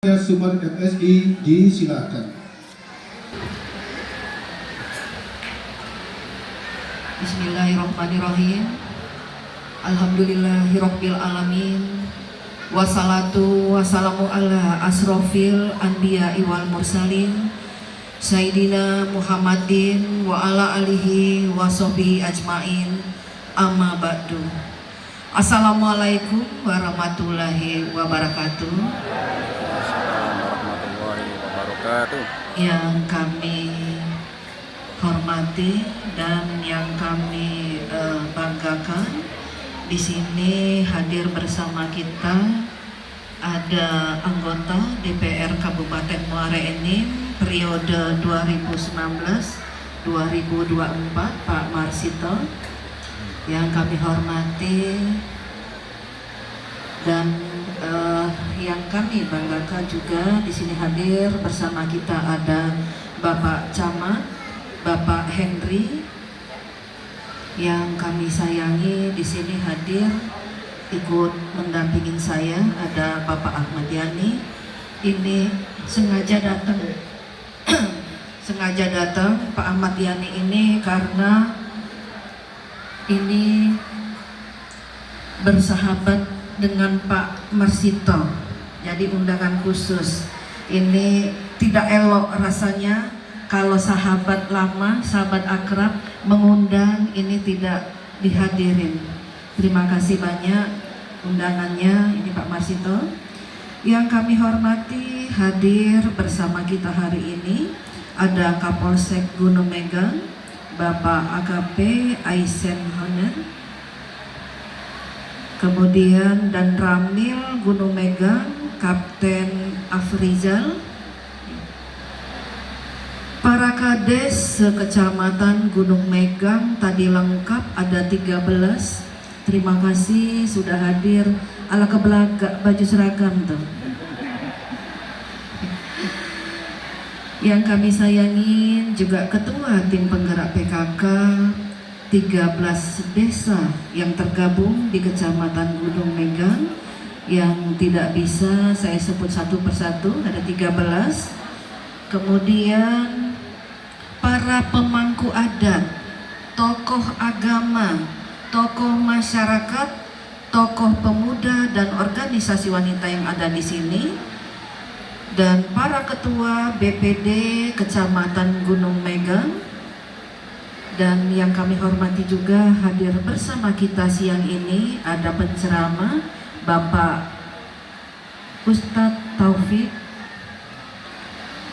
Sumber FSI disilakan. Bismillahirrahmanirrahim. Alhamdulillahirabbil alamin. Wassalatu wassalamu ala asrofil anbiya'i wal mursalin Sayyidina Muhammadin wa ala alihi wa sahbihi ajmain. Amma ba'du. Assalamualaikum warahmatullahi wabarakatuh. Yang kami hormati dan yang kami banggakan, di sini hadir bersama kita ada anggota DPR Kabupaten Muara Enim periode 2019-2024 Pak Marsito, yang kami hormati, dan yang kami banggakan juga di sini hadir bersama kita ada Bapak Camat, Bapak Henry, yang kami sayangi di sini hadir ikut mendampingin saya ada Bapak Ahmad Yani. Ini sengaja datang sengaja datang Pak Ahmad Yani ini karena ini bersahabat dengan Pak Marsito, jadi undangan khusus. Ini tidak elok rasanya kalau sahabat lama, sahabat akrab mengundang ini tidak dihadirin. Terima kasih banyak undangannya ini Pak Marsito. Yang kami hormati, hadir bersama kita hari ini ada Kapolsek Gunung Megang Bapak AKP Aisen Honen, kemudian dan Ramil Gunung Megang Kapten Afrizal, para kades sekecamatan Gunung Megang tadi lengkap ada 13. Terima kasih sudah hadir. Ala kebelaga baju seragam tuh. Yang kami sayangin juga ketua tim penggerak PKK 13 desa yang tergabung di Kecamatan Gunung Megang, yang tidak bisa saya sebut satu persatu, ada 13. Kemudian para pemangku adat, tokoh agama, tokoh masyarakat, tokoh pemuda dan organisasi wanita yang ada di sini, dan para ketua BPD Kecamatan Gunung Megang. Dan yang kami hormati juga hadir bersama kita siang ini ada penceramah Bapak Ustadz Taufik.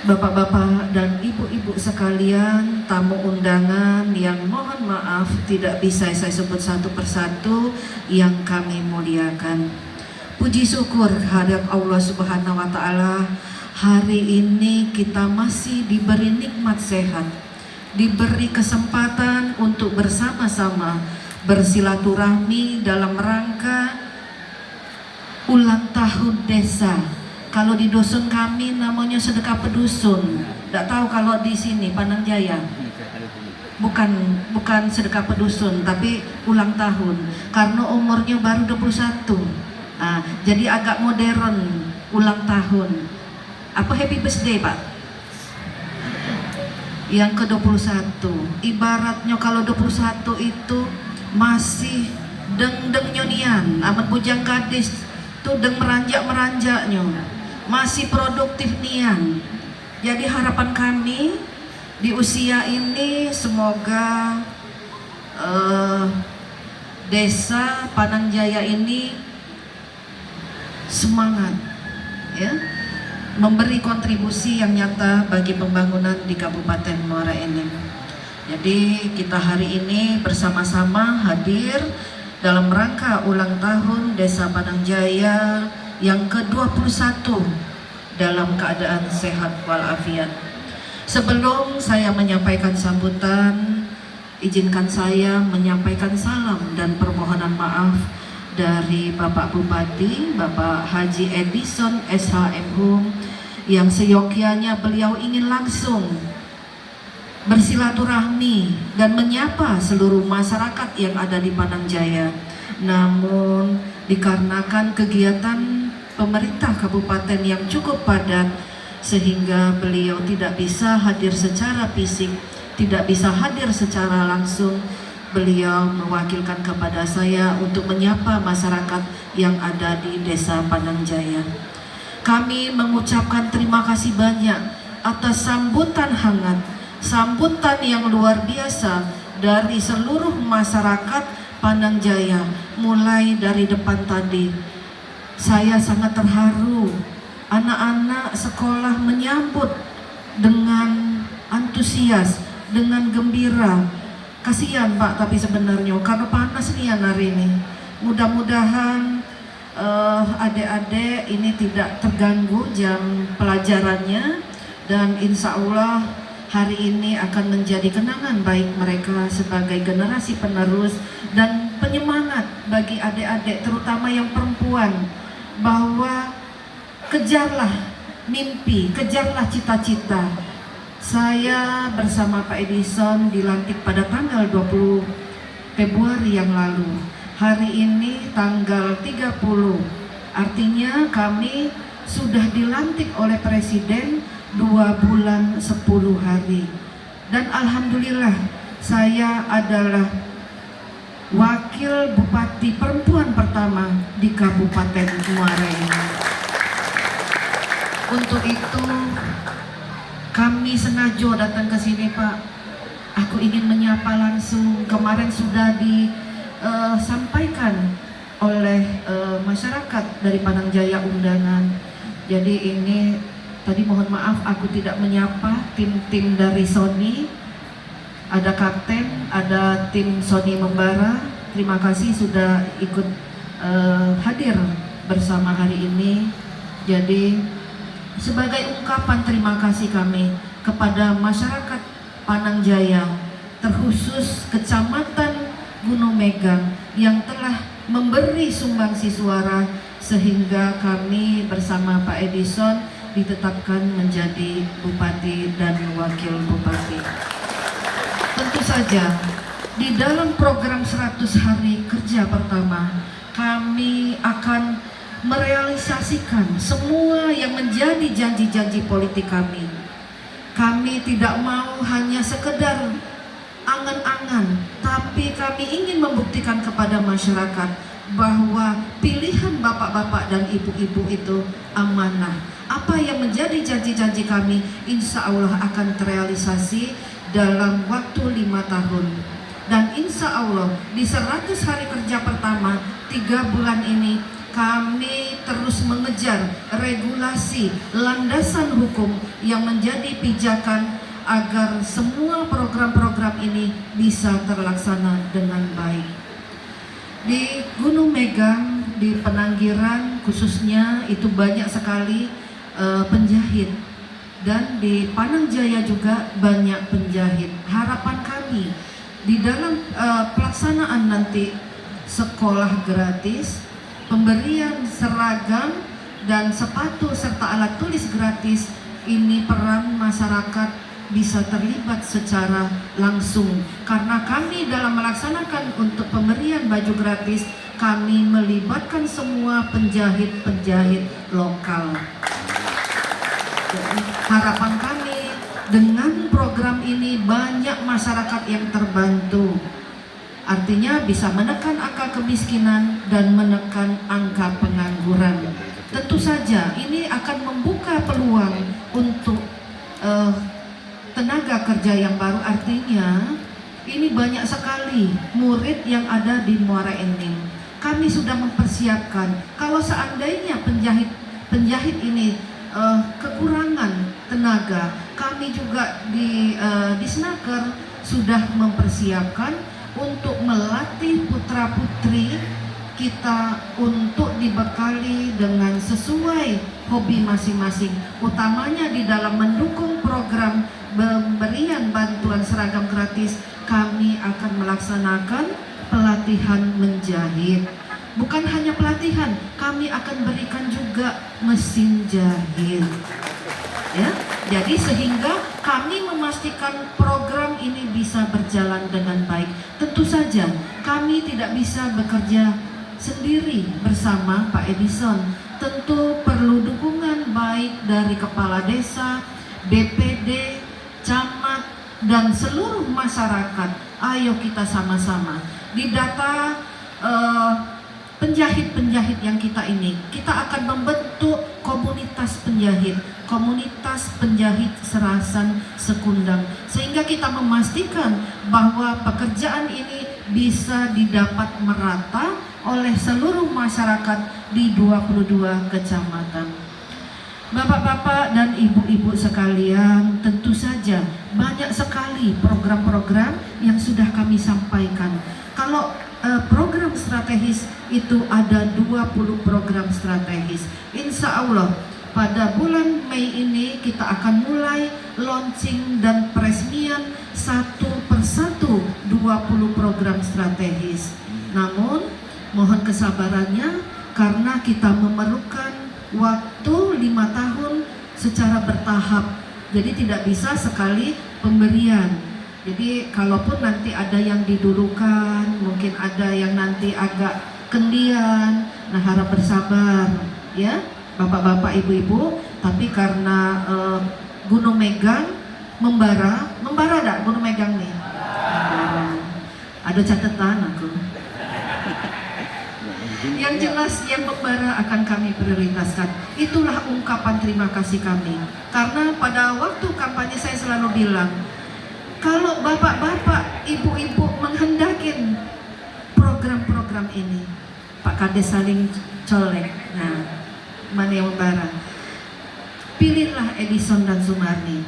Bapak-bapak dan ibu-ibu sekalian, tamu undangan yang mohon maaf tidak bisa saya sebut satu persatu yang kami muliakan. Puji syukur kehadirat Allah Subhanahu wa Ta'ala, hari ini kita masih diberi nikmat sehat, diberi kesempatan untuk bersama-sama bersilaturahmi dalam rangka ulang tahun desa. Kalau di dusun kami namanya sedekah pedusun. Tidak tahu kalau di sini Panang Jaya. Bukan sedekah pedusun, tapi ulang tahun. Karena umurnya baru 21. Jadi agak modern ulang tahun. Apa happy birthday, Pak? Yang ke-21. Ibaratnya kalau 21 itu masih deng-deng nyonian, amat bujang gadis tuh deng meranjak-meranjaknya, masih produktif nian. Jadi harapan kami di usia ini semoga desa Panang Jaya ini semangat ya, memberi kontribusi yang nyata bagi pembangunan di Kabupaten Muara Enim. Jadi kita hari ini bersama-sama hadir dalam rangka ulang tahun Desa Panang Jaya yang ke-21 dalam keadaan sehat walafiat. Sebelum saya menyampaikan sambutan, izinkan saya menyampaikan salam dan permohonan maaf dari Bapak Bupati, Bapak Haji Edison SHM Hum, yang seyogyanya beliau ingin langsung bersilaturahmi dan menyapa seluruh masyarakat yang ada di Panang Jaya. Namun dikarenakan kegiatan pemerintah kabupaten yang cukup padat sehingga beliau tidak bisa hadir secara fisik, tidak bisa hadir secara langsung. Beliau mewakilkan kepada saya untuk menyapa masyarakat yang ada di Desa Panangjaya. Kami mengucapkan terima kasih banyak atas sambutan hangat, sambutan yang luar biasa dari seluruh masyarakat Panangjaya. Mulai dari depan tadi, saya sangat terharu. Anak-anak sekolah menyambut dengan antusias, dengan gembira. Kasihan Pak, tapi sebenarnya karena panas nih hari ini. Mudah-mudahan adik-adik ini tidak terganggu jam pelajarannya, dan insya Allah hari ini akan menjadi kenangan baik mereka sebagai generasi penerus dan penyemangat bagi adik-adik terutama yang perempuan, bahwa kejarlah mimpi, kejarlah cita-cita. Saya bersama Pak Edison dilantik pada tanggal 20 Februari yang lalu. Hari ini tanggal 30, artinya kami sudah dilantik oleh Presiden 2 bulan 10 hari. Dan alhamdulillah saya adalah wakil bupati perempuan pertama di Kabupaten Muara Enim. Untuk itu kami sengaja datang ke sini Pak. Aku ingin menyapa langsung. Kemarin sudah disampaikan oleh masyarakat dari Panangjaya undangan. Jadi ini tadi mohon maaf aku tidak menyapa tim-tim dari Sony. Ada kapten, ada tim Sony Membara. Terima kasih sudah ikut hadir bersama hari ini. Jadi sebagai ungkapan terima kasih kami kepada masyarakat Panangjaya, terkhusus Kecamatan Gunung Megang yang telah memberi sumbangsi suara sehingga kami bersama Pak Edison ditetapkan menjadi bupati dan wakil bupati. Tentu saja di dalam program 100 hari kerja pertama kami akan merealisasikan semua yang menjadi janji-janji politik kami. Kami tidak mau hanya sekedar angan-angan, tapi kami ingin membuktikan kepada masyarakat bahwa pilihan bapak-bapak dan ibu-ibu itu amanah. Apa yang menjadi janji-janji kami insya Allah akan terrealisasi dalam waktu 5 tahun. Dan insya Allah di 100 hari kerja pertama 3 bulan ini kami terus mengejar regulasi landasan hukum yang menjadi pijakan agar semua program-program ini bisa terlaksana dengan baik. Di Gunung Megang, di Penanggiran khususnya itu banyak sekali penjahit, dan di Panangjaya juga banyak penjahit. Harapan kami di dalam pelaksanaan nanti sekolah gratis, pemberian seragam dan sepatu serta alat tulis gratis, ini peran masyarakat bisa terlibat secara langsung. Karena kami dalam melaksanakan untuk pemberian baju gratis, kami melibatkan semua penjahit-penjahit lokal. Jadi, harapan kami dengan program ini banyak masyarakat yang terbantu. Artinya bisa menekan angka kemiskinan dan menekan angka pengangguran. Tentu saja ini akan membuka peluang untuk tenaga kerja yang baru. Artinya ini banyak sekali murid yang ada di Muara Enim. Kami sudah mempersiapkan kalau seandainya penjahit ini kekurangan tenaga, kami juga di Snaker sudah mempersiapkan untuk melatih putra-putri kita untuk dibekali dengan sesuai hobi masing-masing, utamanya di dalam mendukung program pemberian bantuan seragam gratis. Kami akan melaksanakan pelatihan menjahit. Bukan hanya pelatihan, kami akan berikan juga mesin jahit. Ya, jadi sehingga kami memastikan program ini bisa berjalan dengan baik. Tentu saja kami tidak bisa bekerja sendiri bersama Pak Edison. tentu perlu dukungan baik dari kepala desa, BPD, camat, dan seluruh masyarakat. Ayo kita sama-sama didata penjahit-penjahit yang kita ini. Kita akan membentuk komunitas penjahit Serasan Sekundang, sehingga kita memastikan bahwa pekerjaan ini bisa didapat merata oleh seluruh masyarakat di 22 kecamatan. Bapak-bapak dan ibu-ibu sekalian, tentu saja banyak sekali program-program yang sudah kami sampaikan. Kalau program strategis itu ada 20 program strategis. Insya Allah pada bulan Mei ini kita akan mulai launching dan peresmian satu persatu 20 program strategis. Namun mohon kesabarannya karena kita memerlukan waktu 5 tahun secara bertahap. Jadi tidak bisa sekali pemberian. Jadi kalaupun nanti ada yang didulukan, mungkin ada yang nanti agak kendian, nah harap bersabar ya bapak-bapak ibu-ibu. Tapi karena Gunung Megang membara enggak Gunung Megang nih? Ada catatan aku. Yang jelas yang membara akan kami prioritaskan. Itulah ungkapan terima kasih kami. Karena pada waktu kampanye saya selalu bilang, kalau bapak-bapak, ibu-ibu menghendakin program-program ini, Pak Kades saling colek. Nah, mana yang membara? Pilihlah Edison dan Sumarni.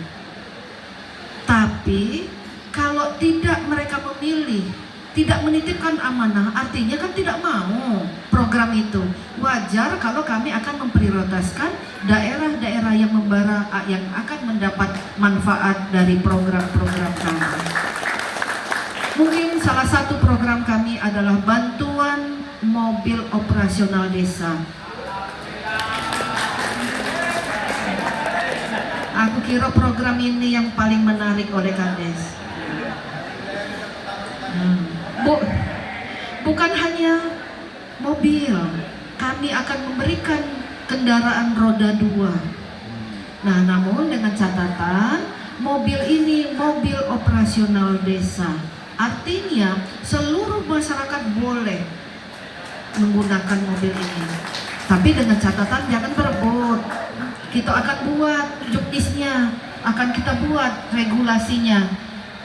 Tapi kalau tidak mereka memilih, tidak menitipkan amanah, artinya kan tidak mau program itu. Wajar kalau kami akan memprioritaskan daerah-daerah yang membara, yang akan mendapat manfaat dari program-program kami. Mungkin salah satu program kami adalah bantuan mobil operasional desa. Aku kira program ini yang paling menarik oleh Kades. Bukan hanya mobil, kami akan memberikan kendaraan roda 2. Nah, namun dengan catatan mobil ini mobil operasional desa. Artinya seluruh masyarakat boleh menggunakan mobil ini. Tapi dengan catatan jangan berebut. Kita akan buat juknisnya, akan kita buat regulasinya.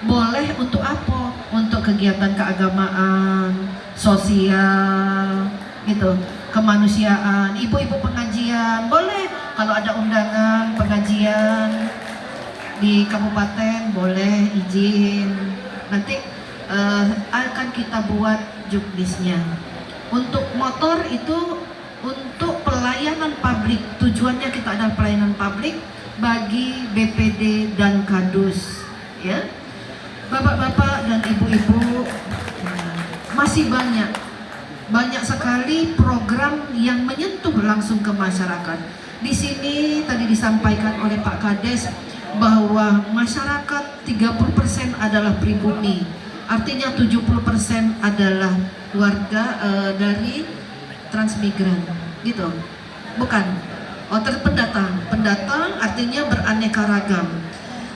Boleh untuk apa? Untuk kegiatan keagamaan, sosial, gitu, kemanusiaan, ibu-ibu pengajian, boleh. Kalau ada undangan pengajian di kabupaten, boleh izin. Nanti akan kita buat juknisnya. Untuk motor itu untuk pelayanan publik. Tujuannya kita ada pelayanan publik bagi BPD dan Kadus, ya. Bapak-bapak dan ibu-ibu, masih banyak sekali program yang menyentuh langsung ke masyarakat. Di sini tadi disampaikan oleh Pak Kades bahwa masyarakat 30% adalah pribumi, artinya 70% adalah warga dari transmigran, gitu, bukan? Pendatang artinya beraneka ragam.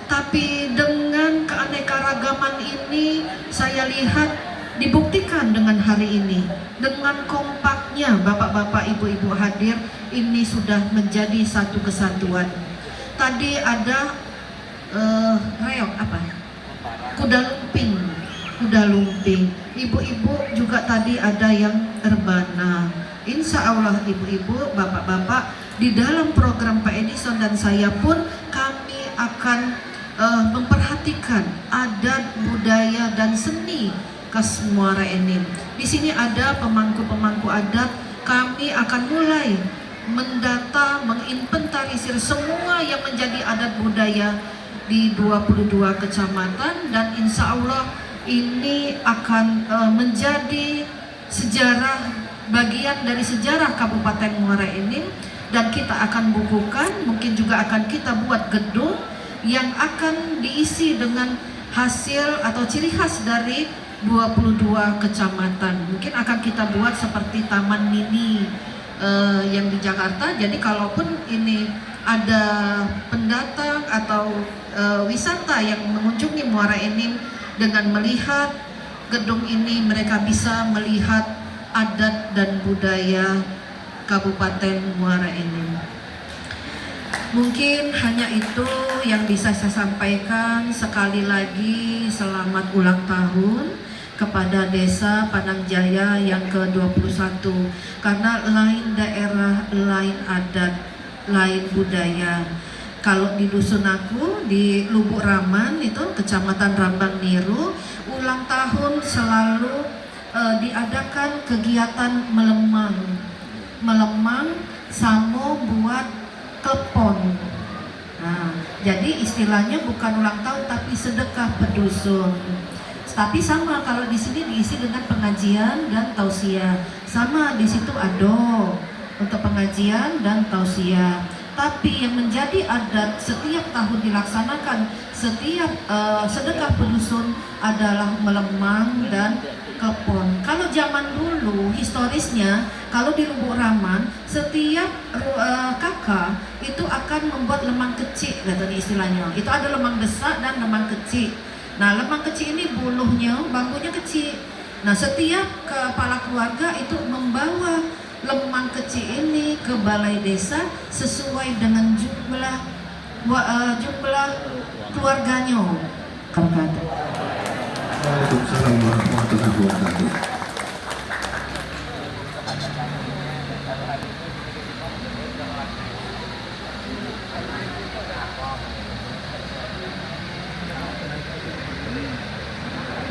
Tapi dengan keanekaragaman ini saya lihat dibuktikan dengan hari ini. Dengan kompaknya bapak-bapak ibu-ibu hadir, ini sudah menjadi satu kesatuan. Tadi ada reok apa? Kuda lumping. Ibu-ibu juga tadi ada yang rebana. Insya Allah ibu-ibu, bapak-bapak, di dalam program Pak Edison dan saya pun kami akan memperhatikan adat, budaya, dan seni khas Muara Enim. Di sini ada pemangku-pemangku adat. Kami akan mulai mendata, menginventarisir semua yang menjadi adat budaya di 22 kecamatan, dan insya Allah ini akan menjadi sejarah, bagian dari sejarah Kabupaten Muara Enim, dan kita akan bukukan, mungkin juga akan kita buat gedung yang akan diisi dengan hasil atau ciri khas dari 22 kecamatan. Mungkin akan kita buat seperti taman mini, yang di Jakarta. Jadi kalaupun ini ada pendatang atau wisata yang mengunjungi Muara Enim, dengan melihat gedung ini mereka bisa melihat adat dan budaya Kabupaten Muara Enim. Mungkin hanya itu yang bisa saya sampaikan. Sekali lagi selamat ulang tahun kepada Desa Panangjaya yang ke-21, karena lain daerah, lain adat, lain budaya. Kalau di dusun aku di Lubuk Raman itu Kecamatan Rambang Niru, ulang tahun selalu diadakan kegiatan melemang samo buat klepon. Nah, jadi istilahnya bukan ulang tahun tapi sedekah pedusun. Tapi sama kalau di sini diisi dengan pengajian dan tausiah. Sama di situ ado untuk pengajian dan tausiah. Tapi yang menjadi adat setiap tahun dilaksanakan setiap sedekah pedusun adalah melemang dan klepon. Kalau zaman dulu historisnya, kalau di Lubuk Raman setiap kakak itu akan membuat lemang kecil, katanya istilahnya. Itu ada lemang besar dan lemang kecil. Nah, lemang kecil ini buluhnya, bambunya kecil. Nah, setiap kepala keluarga itu membawa lemang kecil ini ke balai desa sesuai dengan jumlah keluarganya. Waalaikumsalam warahmatullahi wabarakatuh.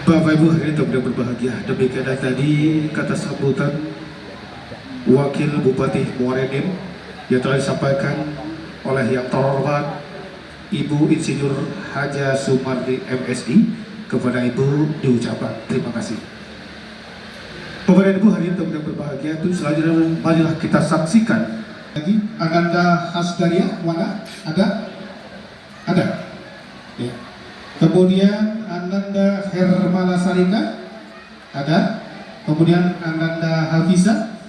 Bapak Ibu hadirin yang berbahagia, demikian tadi kata sambutan Wakil Bupati Muara Enim yang telah disampaikan oleh yang terhormat Ibu Insinyur Haja Sumardi MSI. Kepada Ibu diucapkan terima kasih. Bapak dan Ibu hadirin yang berbahagia, itu selanjutnya marilah kita saksikan lagi Ananda Hasdaria. Mana? Ada? Ya. Kemudian Ananda Hermala Sarika ada. Kemudian Ananda Hafiza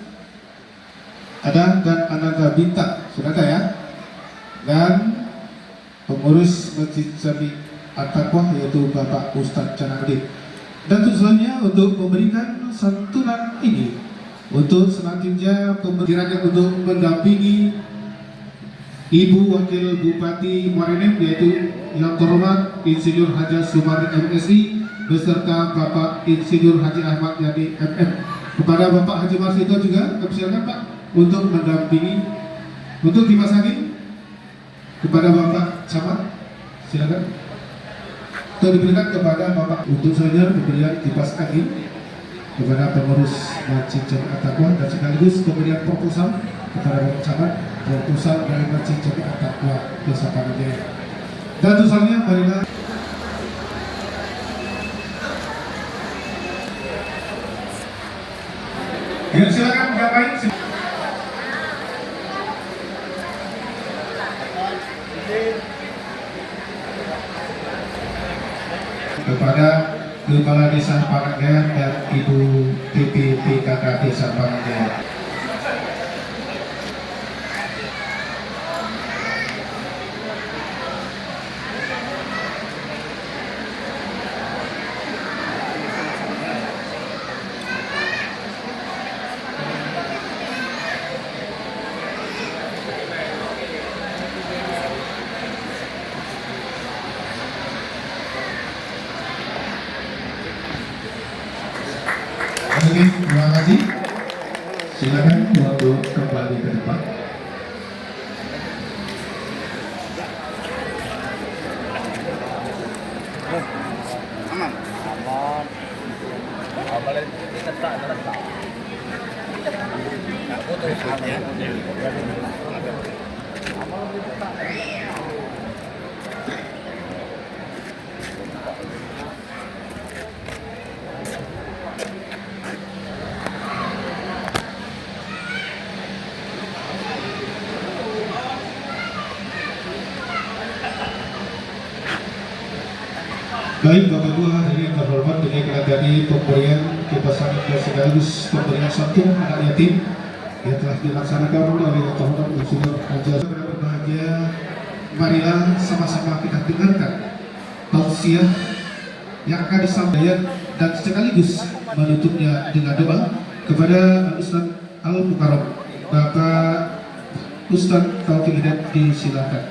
ada, dan Ananda Bintang sudah ada ya. Dan pengurus Masjid Jami At-Taqwa yaitu Bapak Ustadz Canardi. Dan tujuannya untuk memberikan santunan ini untuk selanjutnya pemberian untuk mendampingi Ibu Wakil Bupati Muara Enim yaitu yang terhormat Insinyur Haja Sumardi MSI beserta Bapak Insinyur Haji Ahmad Yani MM. Kepada Bapak Haji Marsito juga silakan Pak untuk mendampingi. Untuk Dimas Hakim kepada Bapak Camat silakan. Itu diberikan kepada Bapak untuk selanjutnya pemberian kipas angin kepada pengurus Masjid Jami At-Taqwa dan sekaligus pemberian proposal kepada Bapak Camat, proposal dari Masjid Jami At-Taqwa Desa Panangjaya. Dan tulisannya marilah ya, silakan ngapain kepada Kepala Desa Panangjaya dan Ibu PPPKK Desa Panangjaya. Oke, terima kasih. Silakan untuk kembali ke depan. Aman. Boleh ditetak. Aku terus ya. Baik Bapak Ibu hadirin yang terhormat, ini dari pemberian kipas angin dan sekaligus pemberian santunan anak yatim yang telah dilaksanakan oleh Bapak Insinyur Haji berbahagia. Marilah sama-sama kita dengarkan tausiah yang akan disampaikan dan sekaligus menutupnya dengan doa kepada Ustaz Al-Mukarram. Bapak Ustaz Taufik Hidayat, disilakan.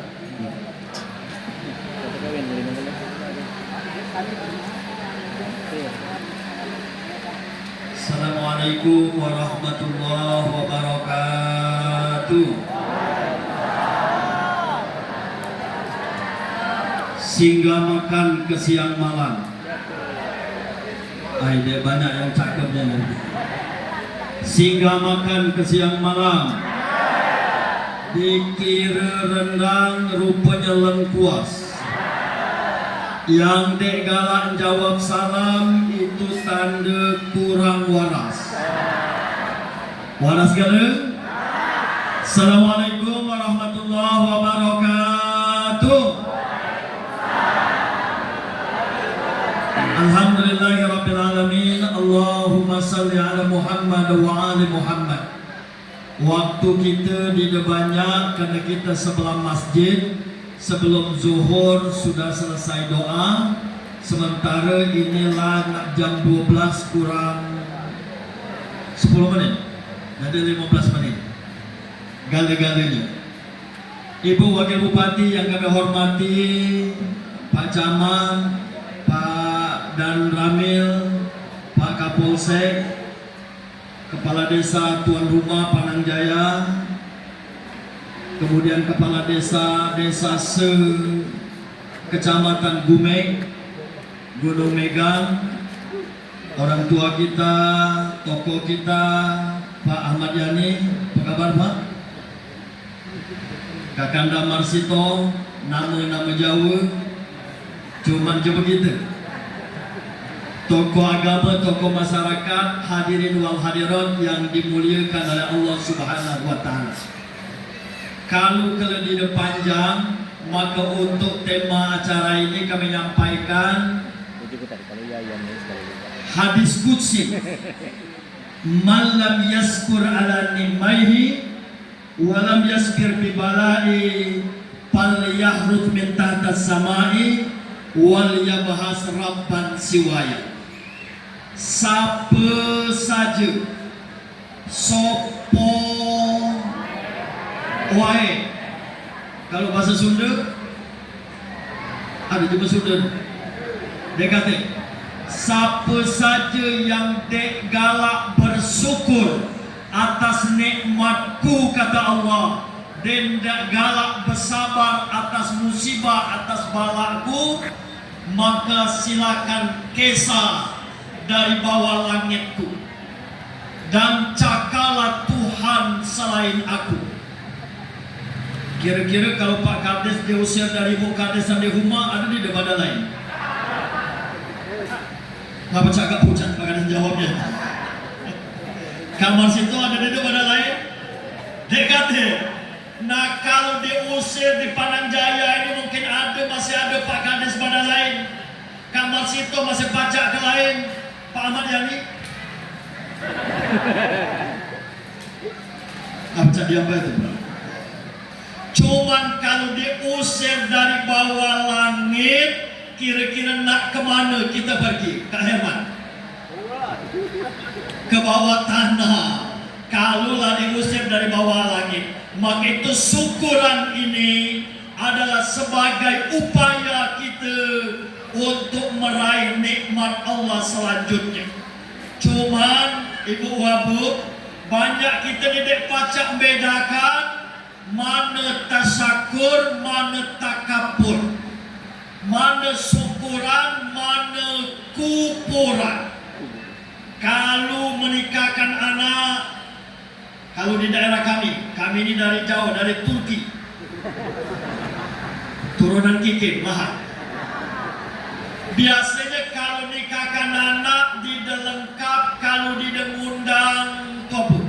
Assalamualaikum warahmatullahi wabarakatuh. Singgah makan ke siang malam. Ada banyak yang cakapnya nanti. Singgah makan ke siang malam. Dikira rendang rupanya lengkuas. Yang dek galak jawab salam itu tanda kurang waras. Waras gak? Assalamualaikum warahmatullahi wabarakatuh. Alhamdulillahirrabbilalamin. Allahumma salli ala Muhammad wa ali Muhammad. Waktu kita tidak banyak karena kita sebelah masjid. Sebelum zuhur sudah selesai doa. Sementara inilah nak jam 12 kurang 10 menit. Ada 15 menit. Gale-galenya Ibu Wakil Bupati yang kami hormati, Pak Camat, Pak Dan Ramil, Pak Kapolsek, Kepala Desa Tuan Rumah Panangjaya, kemudian Kepala Desa Kecamatan Gumeng, Gunung Megang, orang tua kita, tokoh kita, Pak Ahmad Yani. Apa kabar Pak? Kakanda Marsito, nama-nama Jawa, cuman je begitu. Tokoh agama, tokoh masyarakat, hadirin wal hadirat yang dimuliakan oleh Allah Subhanahu wa Ta'ala. Kalau keledian panjang, maka untuk tema acara ini kami menyampaikan hadis qudsi. Man lam yaskur ala nimaihi wa lam yaskir bi balai fal yahrut min tahtas samai wal yabhas rabban siwaya. Siapa saja sopo wae, kalau bahasa Sunda ada juga Sunda dia kata siapa saja yang dek galak bersyukur atas nikmatku, kata Allah, dan dek galak bersabar atas musibah, atas balaku, maka silakan kisah dari bawah langitku dan cakalah Tuhan selain aku. Kira-kira kalau Pak Kades diusir dari Mukadesan di rumah, ada di daripada lain. Ngapa cakap pucat Pak Kades jawabnya? Kamar situ ada di daripada lain. Dia kata, nah kalau diusir di Panangjaya ini mungkin masih ada Pak Kades pada lain. Kamar situ masih pacak ke lain. Pak Ahmad Yani. Apa dia apa itu? Cuman kalau diusir dari bawah langit, kira-kira nak kemana kita pergi? Kak Herman? Ke bawah tanah. Kalaulah diusir dari bawah langit, maka itu syukuran ini adalah sebagai upaya kita untuk meraih nikmat Allah selanjutnya. Cuman Ibu Wabu, banyak kita tidak pacak bedakan mana tasyakur, mana takabur, mana syukuran, mana kupuran. Kalau menikahkan anak, kalau di daerah kami ini dari jauh, dari Turki, turunan Kikin, mahal. Biasanya kalau nikahkan anak tidak lengkap, kalau tidak ngundang topu,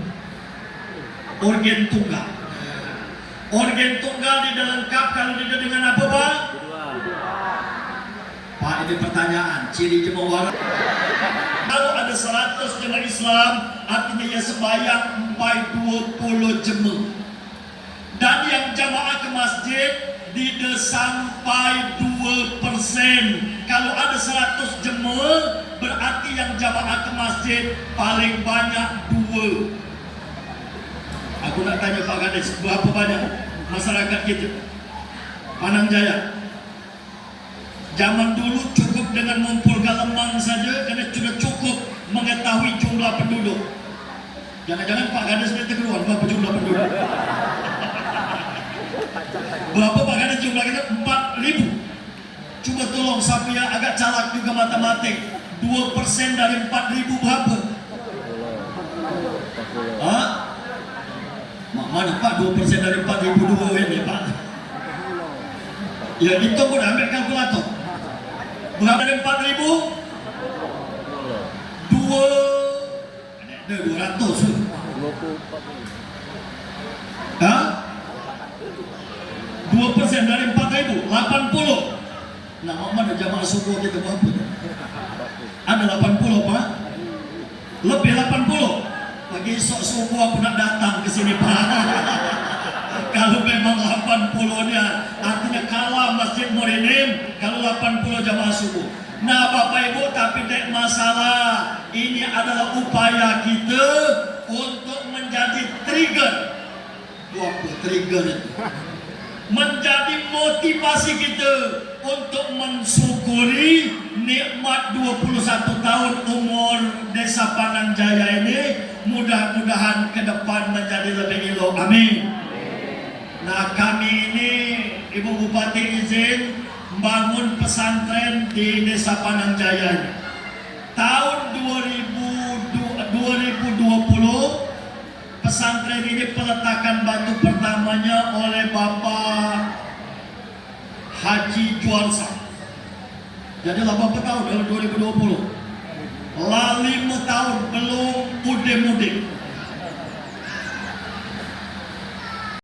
organ tunggal. Organ tunggal tidak lengkap kalau tidak dengan apa Pak? Pak, ini pertanyaan, ciri jemaah. Kalau ada 100 jemaah Islam, artinya ya sembahyang sampai 20 jemaah. Dan yang jamaah ke masjid tidak sampai 2%. Kalau ada 100 jemaah, berarti yang jamaah ke masjid paling banyak 2. Aku nak tanya Pak Kades, berapa banyak masyarakat kita Panang Jaya? Zaman dulu cukup dengan mengumpulkan lemang saja karena sudah cukup mengetahui jumlah penduduk. Jangan-jangan Pak Kades nanti keluar berapa jumlah penduduk? Berapa Pak Kades jumlah kita? 4.000. Coba tolong siapa yang agak calak juga matematik. 2% dari 4.000 berapa? Hah? Mana Pak 2% dari 4.002 ini Pak? Ya itu pun ambil kalkulator. Berapa dari 4.000? 200. Hah? 2% dari 4.000, 80. Nah, mana jamaah subuh kita berapa? Ada 80 Pak? Lebih 80. Pagi esok subuh aku nak datang ke sini Pak. Kalau memang 80-nya artinya kalah Masjid Murinim kalau 80 jamaah subuh. Nah Bapak Ibu, tapi tidak masalah. Ini adalah upaya kita untuk menjadi trigger. Apa trigger itu? Menjadi motivasi kita untuk mensyukuri nikmat 21 tahun umur Desa Panang Jaya ini. Mudah-mudahan ke depan menjadi lebih elok. Amin. Nah kami ini Ibu Bupati izin bangun pesantren di Desa Panang Jaya ini. Tahun 2020 pesantren ini peletakan batu pertamanya oleh Bapak Haji Juarsa. Jadi 80 tahun dalam 2020. 5 tahun belum mudik-mudik.